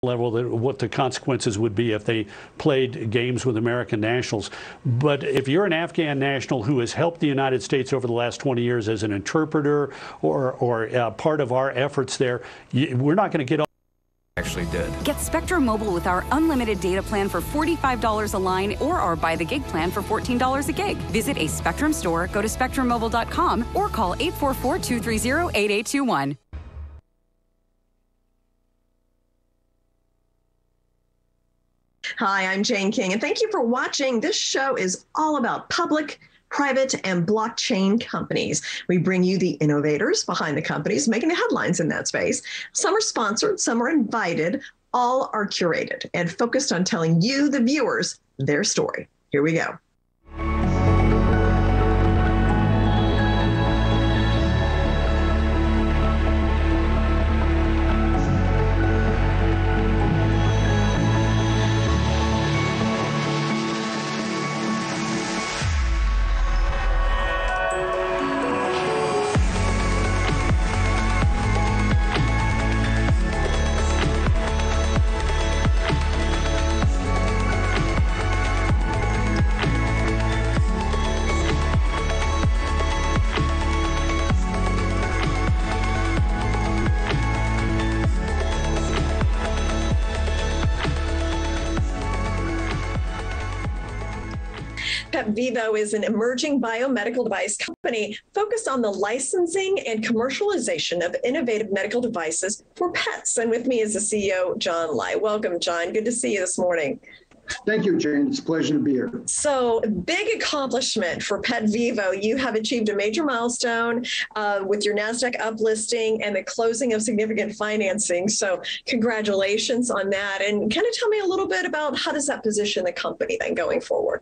level that what the consequences would be if they played games with American nationals. But if you're an Afghan national who has helped the United States over the last 20 years as an interpreter or part of our efforts there, we're not going to get all actually did. Get Spectrum Mobile with our unlimited data plan for $45 a line or our Buy the Gig plan for $14 a gig. Visit a Spectrum store, go to SpectrumMobile.com or call 844-230-8821. Hi, I'm Jane King, and thank you for watching. This show is all about public, private, and blockchain companies. We bring you the innovators behind the companies making the headlines in that space. Some are sponsored, some are invited, all are curated and focused on telling you, the viewers, their story. Here we go. PetVivo is an emerging biomedical device company focused on the licensing and commercialization of innovative medical devices for pets. And with me is the CEO, John Lai. Welcome, John. Good to see you this morning. Thank you, Jane. It's a pleasure to be here. So, big accomplishment for PetVivo. You have achieved a major milestone with your NASDAQ uplisting and the closing of significant financing. So, congratulations on that. And kind of tell me a little bit about how does that position the company then going forward?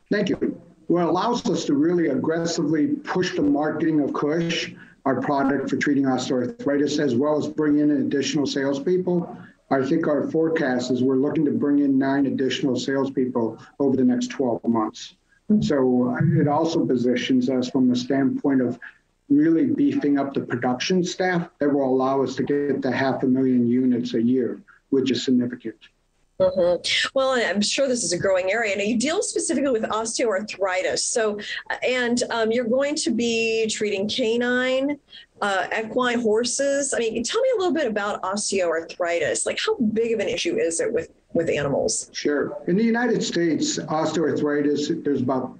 Thank you. Well, it allows us to really aggressively push the marketing of Cush, our product for treating osteoarthritis, as well as bring in additional salespeople. I think our forecast is we're looking to bring in 9 additional salespeople over the next 12 months. So it also positions us from the standpoint of really beefing up the production staff that will allow us to get to 500,000 units a year, which is significant. Mm-hmm. Well, I'm sure this is a growing area. Now, you deal specifically with osteoarthritis. So, and you're going to be treating canine, equine, horses. I mean, tell me a little bit about osteoarthritis. Like, how big of an issue is it with animals? Sure. In the United States, osteoarthritis, there's about,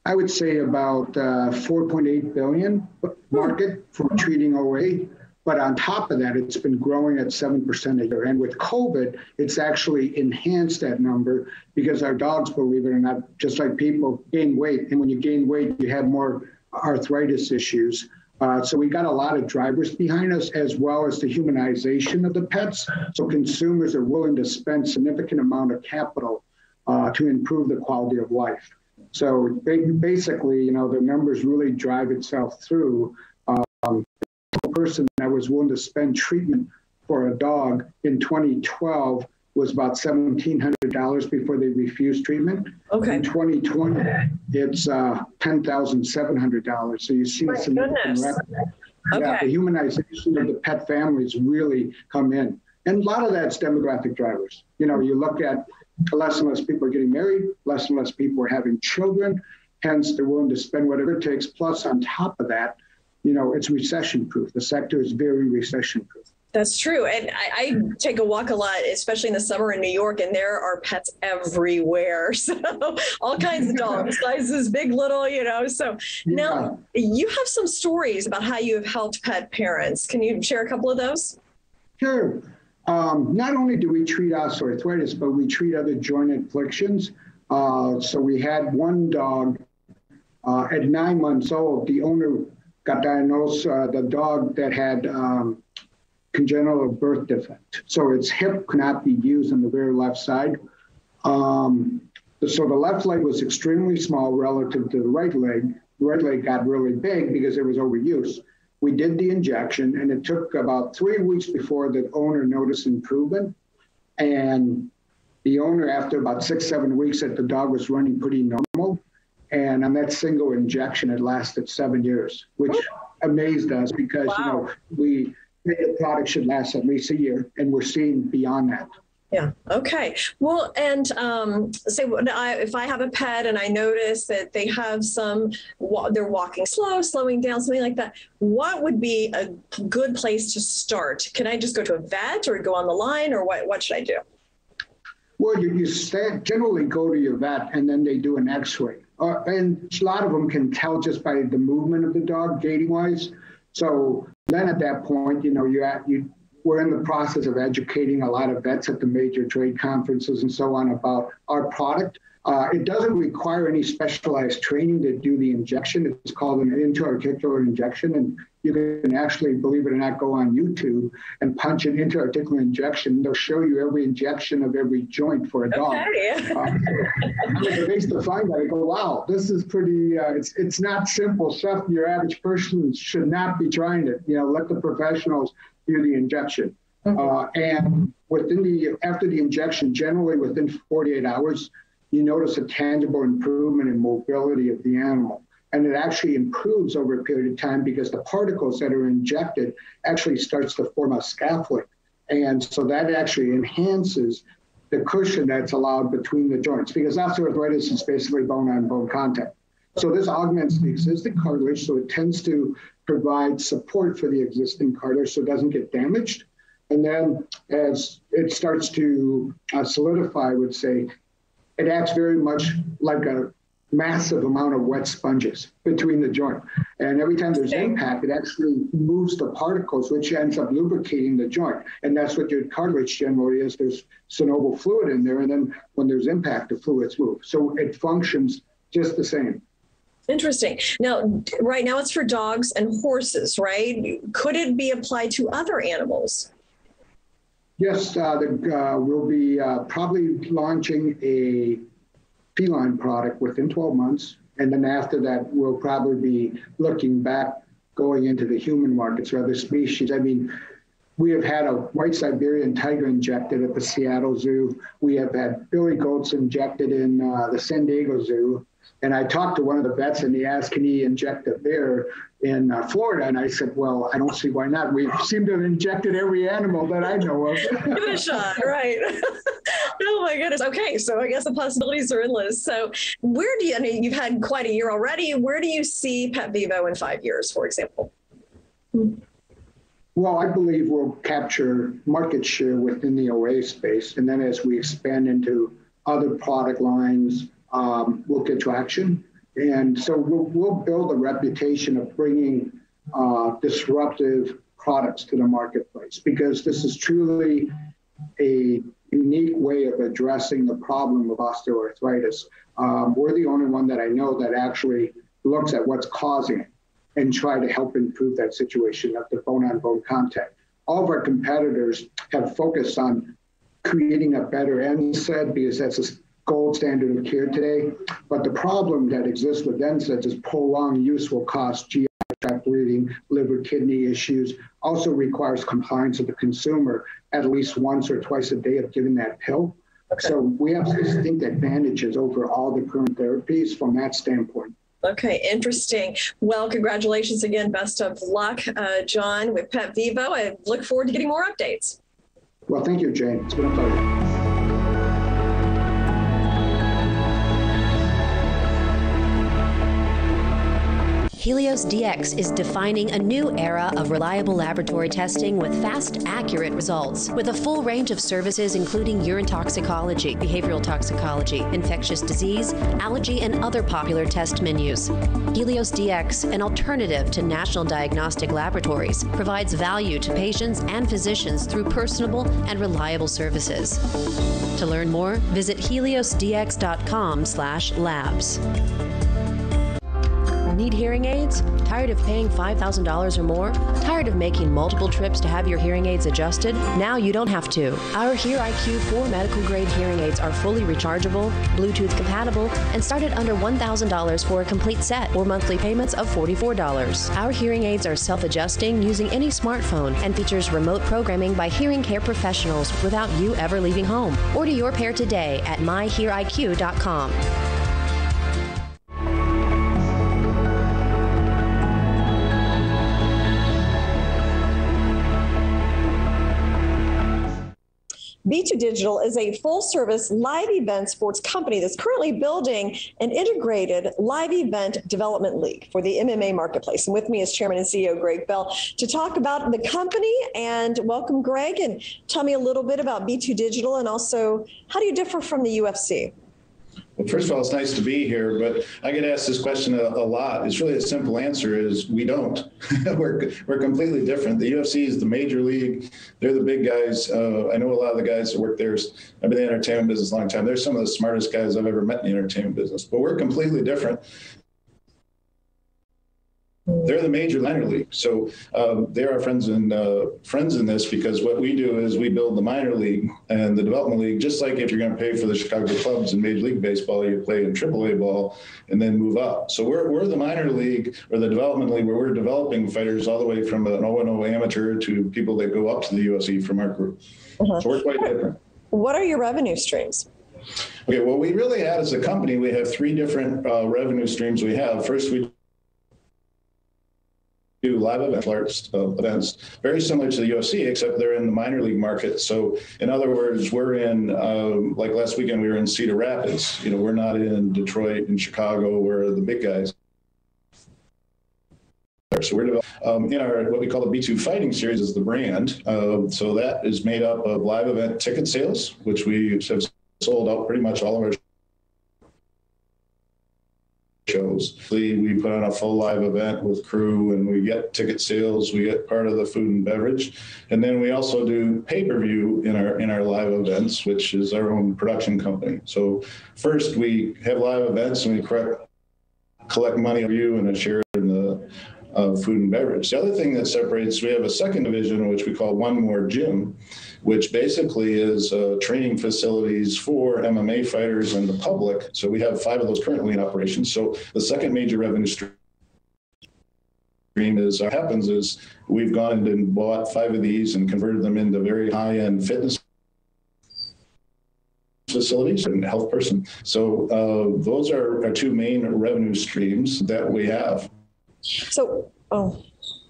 I would say about 4.8 billion market for treating OA. But on top of that, it's been growing at 7% a year. And with COVID, it's actually enhanced that number because our dogs, believe it or not, just like people, gain weight. And when you gain weight, you have more arthritis issues. So we got a lot of drivers behind us, as well as the humanization of the pets. So consumers are willing to spend significant amount of capital to improve the quality of life. So basically, you know, the numbers really drive itself through. Person that was willing to spend treatment for a dog in 2012 was about $1,700 before they refused treatment. Okay. In 2020, it's $10,700. So you see a significant revenue. Okay. Yeah, the humanization of the pet families really come in. And a lot of that's demographic drivers. You know, you look at less and less people are getting married, less and less people are having children, hence they're willing to spend whatever it takes. Plus, on top of that, you know, it's recession-proof. The sector is very recession-proof. That's true. And I take a walk a lot, especially in the summer in New York, and there are pets everywhere. So all kinds of dogs, sizes, big, little, you know. So now you have some stories about how you have helped pet parents. Can you share a couple of those? Sure. Not only do we treat osteoarthritis, but we treat other joint afflictions. So we had one dog at 9 months old. The owner got diagnosed, the dog that had congenital birth defect. So its hip could not be used on the very left side. So the left leg was extremely small relative to the right leg. The right leg got really big because it was overused. We did the injection, and it took about 3 weeks before the owner noticed improvement. And the owner, after about 6-7 weeks, said the dog was running pretty normal. And on that single injection, it lasted 7 years, which amazed us because, you know, the product should last at least a year, and we're seeing beyond that. Yeah. Okay. Well, and say if I have a pet and I notice that they have they're walking slowing down, something like that, what would be a good place to start? Can I just go to a vet or go on the line, or what should I do? Well, you generally go to your vet, and then they do an X-ray. And a lot of them can tell just by the movement of the dog, gaiting-wise. So then at that point, we're in the process of educating a lot of vets at the major trade conferences and so on about our product. It doesn't require any specialized training to do the injection. It's called an intra-articular injection, and you can actually, believe it or not, go on YouTube and punch an intra-articular injection. They'll show you every injection of every joint for a dog. Okay. I was amazed to find that. I go, wow, this is pretty, it's not simple stuff. Your average person should not be trying it. Let the professionals do the injection. And after the injection, generally within 48 hours, you notice a tangible improvement in mobility of the animal. And it actually improves over a period of time because the particles that are injected actually starts to form a scaffolding. And so that actually enhances the cushion that's allowed between the joints, because osteoarthritis is basically bone-on-bone contact. So this augments the existing cartilage, so it tends to provide support for the existing cartilage so it doesn't get damaged. And then as it starts to solidify, I would say, it acts very much like a massive amount of wet sponges between the joint. And every time there's impact, it actually moves the particles, which ends up lubricating the joint. And that's what your cartilage generally is. There's synovial fluid in there. And then when there's impact, the fluids move. So it functions just the same. Interesting. Now, right now it's for dogs and horses, right? Could it be applied to other animals? Yes, we'll be probably launching a feline product within 12 months. And then after that, we'll probably be looking back, going into the human markets for other species. I mean, we have had a white Siberian tiger injected at the Seattle Zoo. We have had billy goats injected in the San Diego Zoo. And I talked to one of the vets and he asked, can he inject a bear in Florida? And I said, well, I don't see why not. We seem to have injected every animal that I know of. Give it a shot, right? Oh my goodness. Okay, so I guess the possibilities are endless. So where do you've had quite a year already. Where do you see PetVivo in 5 years, for example? Well, I believe we'll capture market share within the OA space. And then as we expand into other product lines, we'll get traction. And so we'll build a reputation of bringing disruptive products to the marketplace, because this is truly a unique way of addressing the problem of osteoarthritis. We're the only one that I know that actually looks at what's causing it and try to help improve that situation of the bone-on-bone contact. All of our competitors have focused on creating a better NSAID because that's a gold standard of care today. But the problem that exists with NSAIDs is prolonged use will cause GI tract bleeding, liver, kidney issues, also requires compliance of the consumer at least once or twice a day of giving that pill. Okay. So we have distinct advantages over all the current therapies from that standpoint. Okay, interesting. Well, congratulations again. Best of luck, John, with PetVivo. I look forward to getting more updates. Well, thank you, Jane. It's been a pleasure. Helios DX is defining a new era of reliable laboratory testing with fast, accurate results. With a full range of services including urine toxicology, behavioral toxicology, infectious disease, allergy, and other popular test menus. Helios DX, an alternative to national diagnostic laboratories, provides value to patients and physicians through personable and reliable services. To learn more, visit heliosdx.com/labs. Need hearing aids? Tired of paying $5,000 or more? Tired of making multiple trips to have your hearing aids adjusted? Now you don't have to. Our HearIQ 4 medical-grade hearing aids are fully rechargeable, Bluetooth compatible, and start at under $1,000 for a complete set or monthly payments of $44. Our hearing aids are self-adjusting using any smartphone and features remote programming by hearing care professionals without you ever leaving home. Order your pair today at myheariq.com. B2 Digital is a full-service live event sports company that's currently building an integrated live event development league for the MMA marketplace. And with me is Chairman and CEO Greg Bell to talk about the company. And welcome, Greg, and tell me a little bit about B2 Digital and also how do you differ from the UFC? Well, first of all, it's nice to be here, but I get asked this question a lot. It's really a simple answer is we don't. We're completely different. The UFC is the major league. They're the big guys. I know a lot of the guys that work there. I've been in the entertainment business a long time. They're some of the smartest guys I've ever met in the entertainment business, but we're completely different. They're the major minor league. So they're our friends in this, because what we do is we build the minor league and the development league, just like if you're going to pay for the Chicago Cubs in Major League Baseball, you play in AAA ball and then move up. So we're the minor league or the development league where we're developing fighters all the way from an 0-0 amateur to people that go up to the UFC from our group. So we're quite different. What are your revenue streams? Okay, well, we really have, as a company, we have three different revenue streams we have. First, we do live events, very similar to the UFC, except they're in the minor league market. So in other words, we're in, like last weekend, we were in Cedar Rapids. You know, we're not in Detroit and Chicago, where the big guys. So we're in our, what we call the B2 Fighting Series is the brand. So that is made up of live event ticket sales, which we have sold out pretty much all of our shows. We put on a full live event with crew and we get ticket sales, we get part of the food and beverage. And then we also do pay-per-view in our live events, which is our own production company. So first we have live events and we collect money of you and a share in the food and beverage. The other thing that separates, we have a second division, which we call One More Gym, which basically is training facilities for MMA fighters and the public. So we have 5 of those currently in operation. So the second major revenue stream is what happens is we've gone and bought 5 of these and converted them into very high-end fitness facilities and health person. So those are our 2 main revenue streams that we have. So,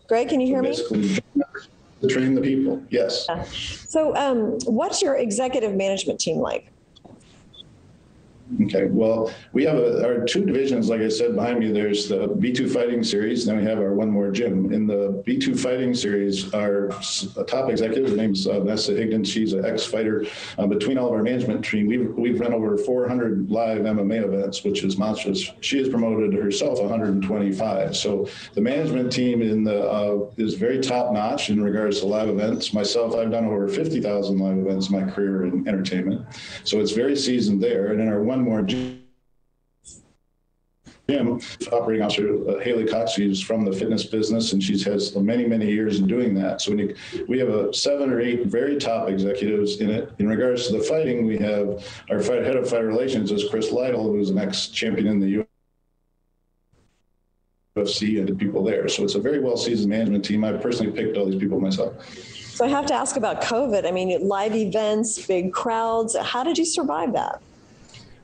Greg, can you hear me? To train the people, yes. So what's your executive management team like? Okay, well, we have our 2 divisions, like I said, behind me. There's the B2 Fighting Series, then we have our One More Gym. In the B2 Fighting Series, our top executive, her name's Vanessa Higdon. She's an ex-fighter. Between all of our management team, we've run over 400 live MMA events, which is monstrous. She has promoted herself 125. So the management team is very top-notch in regards to live events. Myself, I've done over 50,000 live events in my career in entertainment. So it's very seasoned there. And in our One More Gym, operating officer Haley Cox, she's from the fitness business and she has many, many years in doing that. So we have 7 or 8 very top executives in it. In regards to the fighting, we have our head of fighter relations is Chris Lytle, who's an ex-champion in the UFC and the people there. So it's a very well-seasoned management team. I personally picked all these people myself. So I have to ask about COVID. I mean, live events, big crowds. How did you survive that?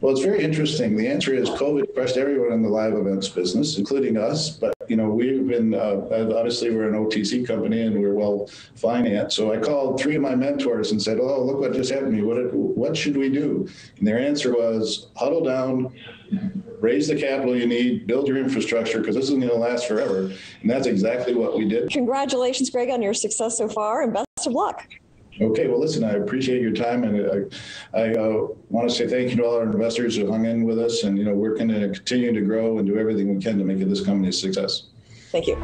Well, it's very interesting. The answer is COVID crushed everyone in the live events business, including us. But, you know, we've been, obviously we're an OTC company and we're well financed. So I called 3 of my mentors and said, oh, look what just happened to me. What should we do? And their answer was huddle down, raise the capital you need, build your infrastructure, because this isn't going to last forever. And that's exactly what we did. Congratulations, Greg, on your success so far, and best of luck. Okay, well, listen, I appreciate your time, and I want to say thank you to all our investors who hung in with us, and, you know, we're going to continue to grow and do everything we can to make this company a success. Thank you.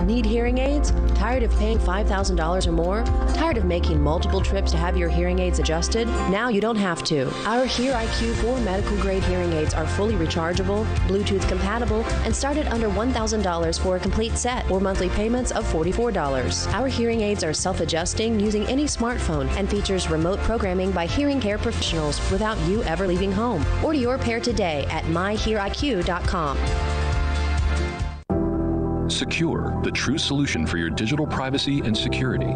Need hearing aids? Tired of paying $5,000 or more? Tired of making multiple trips to have your hearing aids adjusted? Now you don't have to. Our Hear IQ 4 medical grade hearing aids are fully rechargeable, Bluetooth compatible, and start at under $1,000 for a complete set or monthly payments of $44. Our hearing aids are self-adjusting using any smartphone and features remote programming by hearing care professionals without you ever leaving home. Order your pair today at myheariq.com. Secure, the true solution for your digital privacy and security.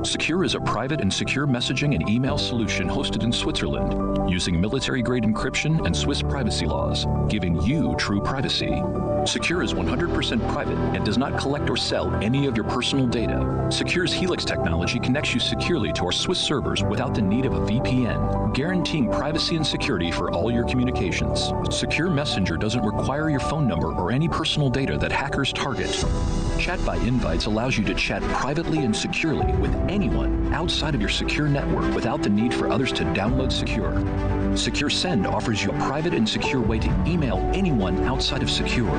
Secure is a private and secure messaging and email solution hosted in Switzerland, using military-grade encryption and Swiss privacy laws, giving you true privacy. Secure is 100% private and does not collect or sell any of your personal data. Secure's Helix technology connects you securely to our Swiss servers without the need of a VPN, guaranteeing privacy and security for all your communications. Secure Messenger doesn't require your phone number or any personal data that hackers target. Chat by Invites allows you to chat privately and securely with anyone outside of your secure network without the need for others to download Secure. Secure Send offers you a private and secure way to email anyone outside of Secure.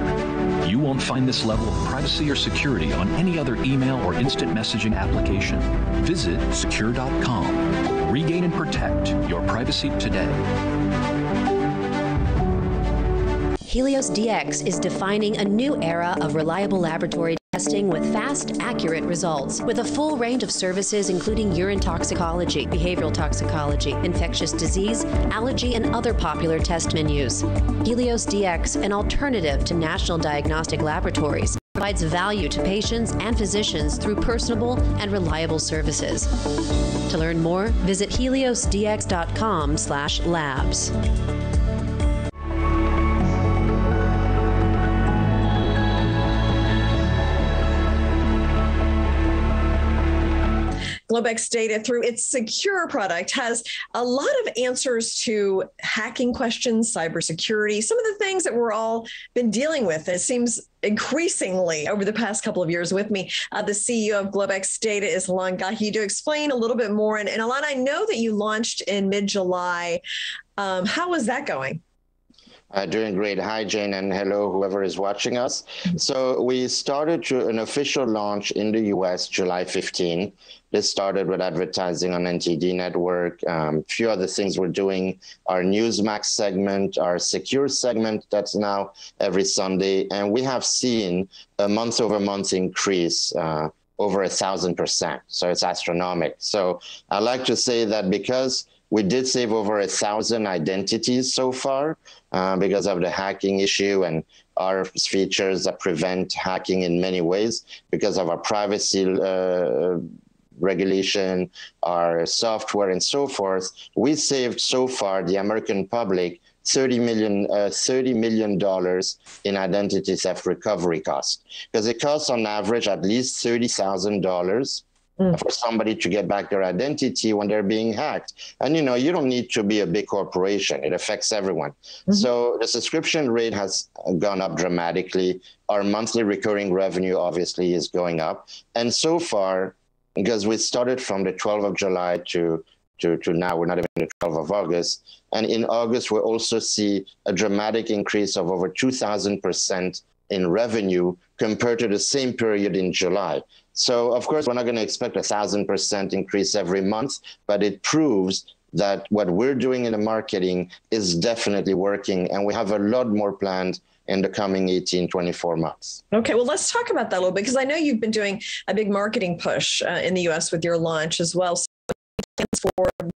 You won't find this level of privacy or security on any other email or instant messaging application. Visit secure.com. Regain and protect your privacy today. Helios DX is defining a new era of reliable laboratory testing with fast, accurate results. With a full range of services including urine toxicology, behavioral toxicology, infectious disease, allergy, and other popular test menus. Helios DX, an alternative to national diagnostic laboratories, provides value to patients and physicians through personable and reliable services. To learn more, visit heliosdx.com/labs. GlobeX data, through its secure product, has a lot of answers to hacking questions, cybersecurity, some of the things that we're all been dealing with. It seems increasingly over the past couple of years. With me, the CEO of GlobeX Data is Alon Gahi, to explain a little bit more. And Alon, I know that you launched in mid-July. How is that going? Doing great. Hi, Jane, and hello, whoever is watching us. So we started an official launch in the US July 15. This started with advertising on NTD Network. A few other things we're doing, our Newsmax segment, our secure segment that's now every Sunday. And we have seen a month-over-month increase over 1,000%. So it's astronomical. So I like to say that because we did save over 1,000 identities so far because of the hacking issue and our features that prevent hacking in many ways because of our privacy regulation, our software, and so forth. We saved so far the American public $30 million in identity theft recovery costs, because it costs on average at least $30,000 for somebody to get back their identity when they're being hacked. And you don't need to be a big corporation. It affects everyone. So the subscription rate has gone up dramatically. Our monthly recurring revenue obviously is going up. And so far, because we started from the 12th of July to now, we're not even the 12th of August. And in August, we also see a dramatic increase of over 2,000% in revenue compared to the same period in July. So, of course, we're not going to expect 1,000% increase every month, but it proves that what we're doing in the marketing is definitely working. And we have a lot more planned in the coming 18, 24 months. Okay, well, let's talk about that a little bit, because I know you've been doing a big marketing push in the U.S. with your launch as well. So for that,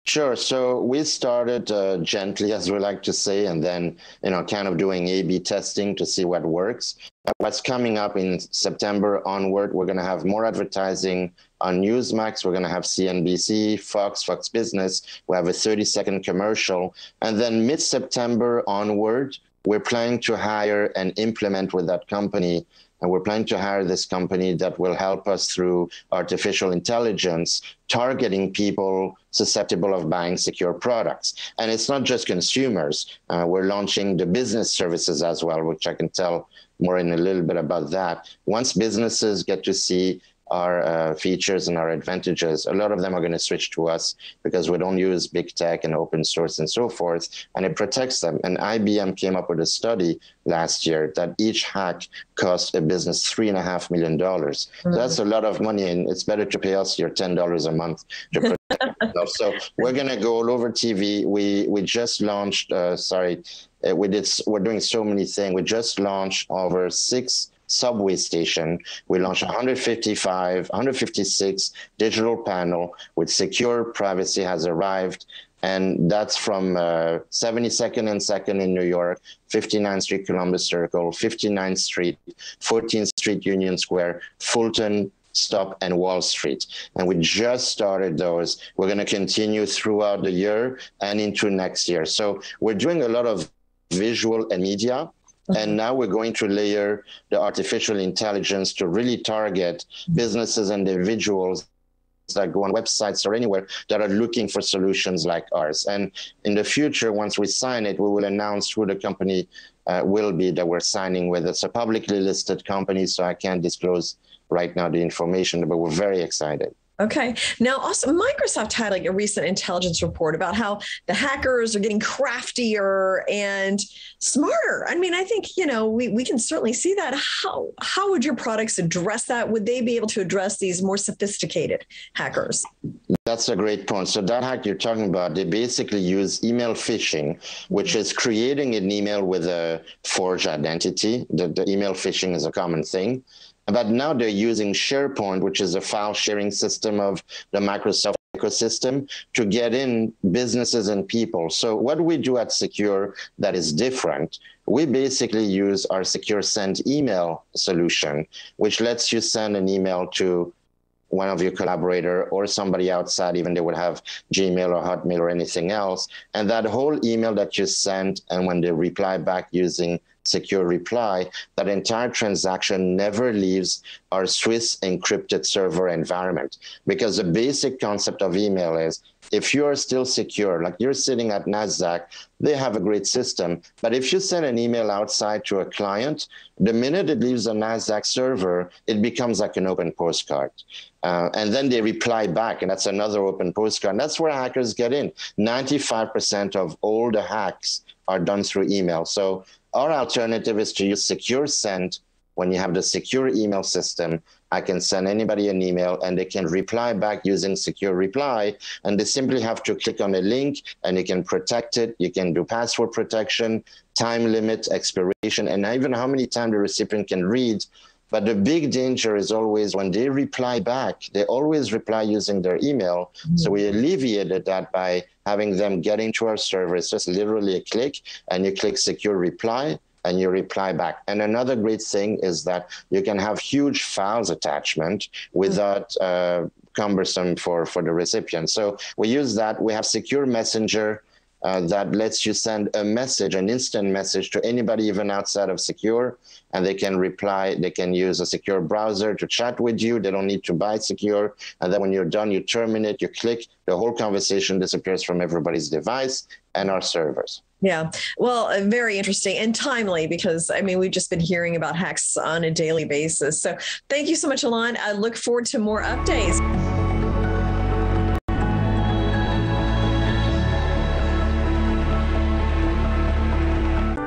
Sure. So we started gently, as we like to say, and then, kind of doing A/B testing to see what works. What's coming up in September onward, we're going to have more advertising on Newsmax. We're going to have CNBC, Fox Business. We have a 30-second commercial. And then mid-September onward, we're planning to hire and implement with that company. And we're planning to hire this company that will help us through artificial intelligence, targeting people susceptible of buying secure products. And it's not just consumers. We're launching the business services as well, which I can tell more in a little bit about that. Once businesses get to see our features and our advantages, a lot of them are going to switch to us because we don't use big tech and open source and so forth, and it protects them. And IBM came up with a study last year that each hack cost a business $3.5 million. So that's a lot of money, and it's better to pay us your $10 a month to protect yourself. So we're going to go all over TV. We just launched, we're doing so many things. We just launched over 6 subway station. We launched 156 digital panel with secure privacy has arrived. And that's from 72nd and 2nd in New York, 59th Street, Columbus Circle, 59th Street, 14th Street, Union Square, Fulton, Stop, and Wall Street. And we just started those. We're going to continue throughout the year and into next year. So we're doing a lot of visual and media. And now we're going to layer the artificial intelligence to really target businesses and individuals that go on websites or anywhere that are looking for solutions like ours. And in the future, once we sign it, we will announce who the company will be that we're signing with. It's a publicly listed company, so I can't disclose right now the information, but we're very excited. Okay. Now, also, Microsoft had like a recent intelligence report about how the hackers are getting craftier and smarter. I mean, I think, you know, we can certainly see that. How would your products address that? Would they be able to address these more sophisticated hackers? That's a great point. So that hack you're talking about, they basically use email phishing, which is creating an email with a forged identity. The email phishing is a common thing. But now they're using SharePoint, which is a file sharing system of the Microsoft ecosystem, to get in businesses and people. So what we do at Secure that is different, we basically use our Secure Send email solution, which lets you send an email to one of your collaborator or somebody outside, even they would have Gmail or Hotmail or anything else. And that whole email that you send, and when they reply back using Secure Reply, that entire transaction never leaves our Swiss encrypted server environment. Because the basic concept of email is, if you are still secure, like you're sitting at NASDAQ, they have a great system. But if you send an email outside to a client, the minute it leaves the NASDAQ server, it becomes like an open postcard. And then they reply back, and that's another open postcard. And that's where hackers get in. 95% of all the hacks are done through email. So our alternative is to use Secure Send. When you have the secure email system, I can send anybody an email and they can reply back using Secure Reply. And they simply have to click on a link and you can protect it. You can do password protection, time limit, expiration, and even how many times the recipient can read. But the big danger is always when they reply back, they always reply using their email. Mm-hmm. So we alleviated that by having them get into our server. It's just literally a click, and you click Secure Reply, and you reply back. And another great thing is that you can have huge files attachment without cumbersome for the recipient. So we use that. We have Secure Messenger that lets you send a message, an instant message to anybody even outside of Secure, and they can reply. They can use a secure browser to chat with you. They don't need to buy Secure. And then when you're done, you terminate, you click, the whole conversation disappears from everybody's device and our servers. Yeah, well, very interesting and timely, because, I mean, we've just been hearing about hacks on a daily basis. So thank you so much, Alon. I look forward to more updates.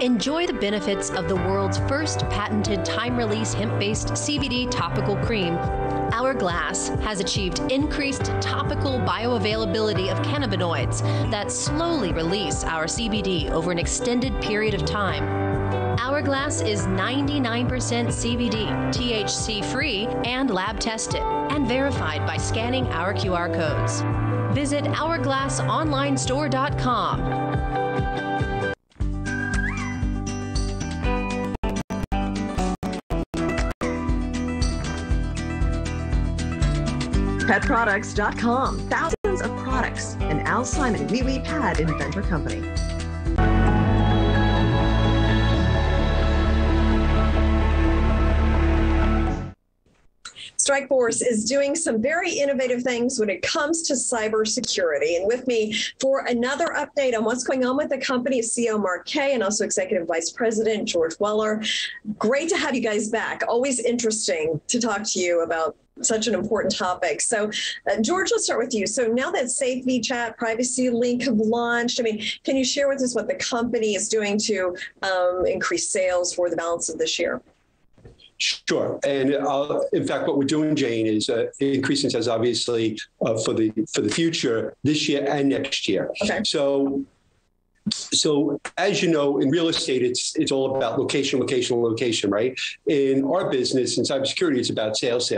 Enjoy the benefits of the world's first patented time-release hemp-based CBD topical cream. Hourglass has achieved increased topical bioavailability of cannabinoids that slowly release our CBD over an extended period of time. Hourglass is 99% CBD, THC-free, and lab-tested, and verified by scanning our QR codes. Visit hourglassonlinestore.com. PetProducts.com. Thousands of products. An Al Simon Wee Wee Pad Inventor Company. StirkeForce is doing some very innovative things when it comes to cybersecurity. And with me for another update on what's going on with the company is CEO Mark Kay and also Executive Vice President George Weller. Great to have you guys back. Always interesting to talk to you about such an important topic. So, George, let's start with you. So now that Safe VChat, Privacy Link have launched, I mean, can you share with us what the company is doing to increase sales for the balance of this year? Sure. And in fact, what we're doing, Jane, is increasing sales, obviously, for the future this year and next year. Okay. So as you know, in real estate, it's all about location, right? In our business, in cybersecurity, it's about sales.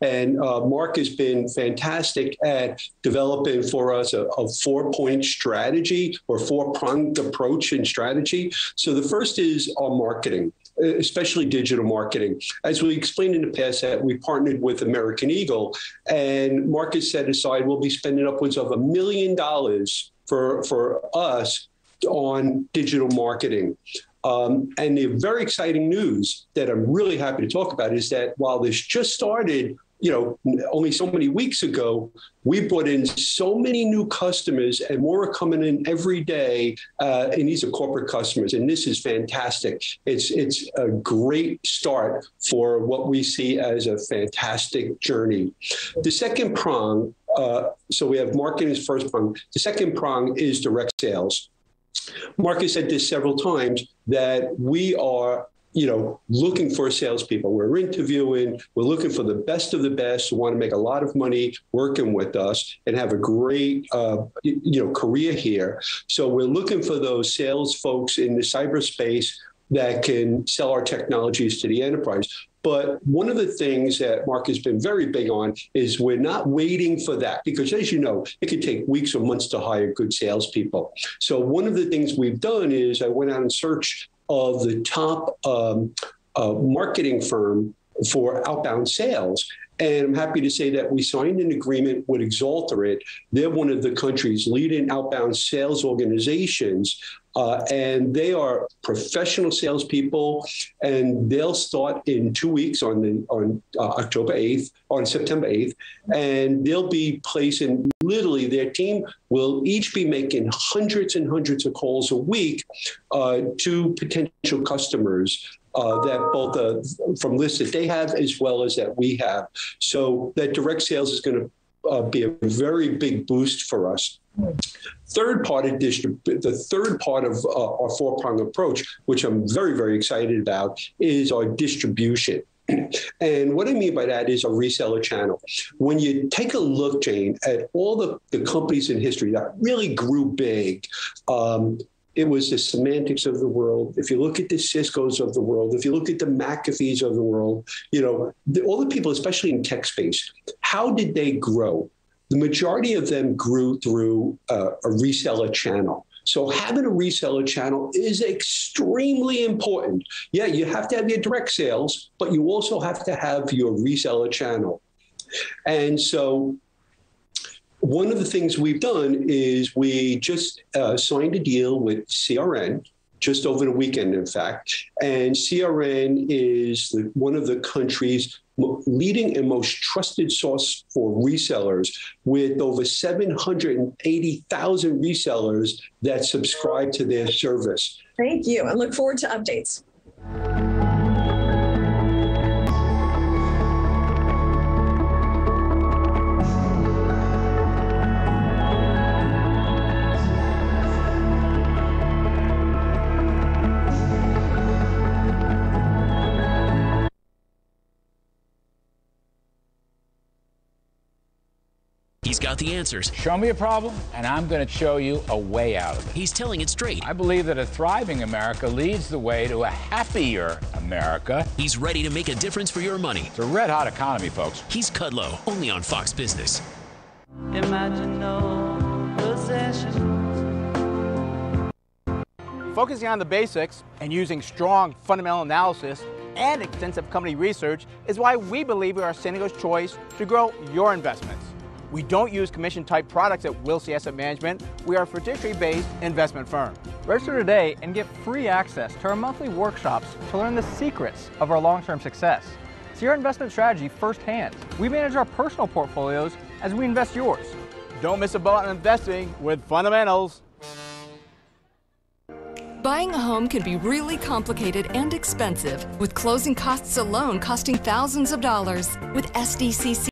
And Mark has been fantastic at developing for us a 4-point strategy or 4-pronged approach and strategy. So the first is our marketing, especially digital marketing. As we explained in the past, that we partnered with American Eagle, and Mark has set aside, we'll be spending upwards of $1 million for us on digital marketing. And the very exciting news that I'm really happy to talk about is that while this just started, only so many weeks ago, we brought in so many new customers, and more are coming in every day. And these are corporate customers, and this is fantastic. It's a great start for what we see as a fantastic journey. The second prong, so we have marketing as first prong. The second prong is direct sales. Mark has said this several times that we are looking for salespeople. We're interviewing, we're looking for the best of the best who want to make a lot of money working with us and have a great, career here. So we're looking for those sales folks in the cyberspace that can sell our technologies to the enterprise. But one of the things that Mark has been very big on is we're not waiting for that, because as you know, it could take weeks or months to hire good salespeople. So one of the things we've done is I went out and searched of the top marketing firm for outbound sales. And I'm happy to say that we signed an agreement with Exalted. They're one of the country's leading outbound sales organizations. And they are professional salespeople, and they'll start in 2 weeks on September 8th, and they'll be placing, literally their team will each be making hundreds and hundreds of calls a week to potential customers that both from lists that they have as well as that we have. So that direct sales is going to be a very big boost for us. Third part of the third part of our four-prong approach, which I'm very, very excited about, is our distribution. And what I mean by that is a reseller channel. When you take a look, Jane, at all the companies in history that really grew big, it was the Semantics of the world. If you look at the Ciscos of the world, if you look at the McAfees of the world, all the people, especially in tech space, how did they grow? The majority of them grew through a reseller channel. So having a reseller channel is extremely important. Yeah, you have to have your direct sales, but you also have to have your reseller channel. And so one of the things we've done is we just signed a deal with CRN, just over the weekend, in fact. And CRN is one of the country's leading and most trusted source for resellers, with over 780,000 resellers that subscribe to their service. Thank you. I look forward to updates. He's got the answers. Show me a problem, and I'm going to show you a way out of it. He's telling it straight. I believe that a thriving America leads the way to a happier America. He's ready to make a difference for your money. It's a red-hot economy, folks. He's Kudlow, only on Fox Business. Imagine no possessions. Focusing on the basics and using strong fundamental analysis and extensive company research is why we believe we are San Diego's choice to grow your investments. We don't use commission-type products at Wilsey Asset Management. We are a fiduciary-based investment firm. Register today and get free access to our monthly workshops to learn the secrets of our long-term success. See our investment strategy firsthand. We manage our personal portfolios as we invest yours. Don't miss a boat on investing with fundamentals. Buying a home can be really complicated and expensive, with closing costs alone costing thousands of dollars. With SDCC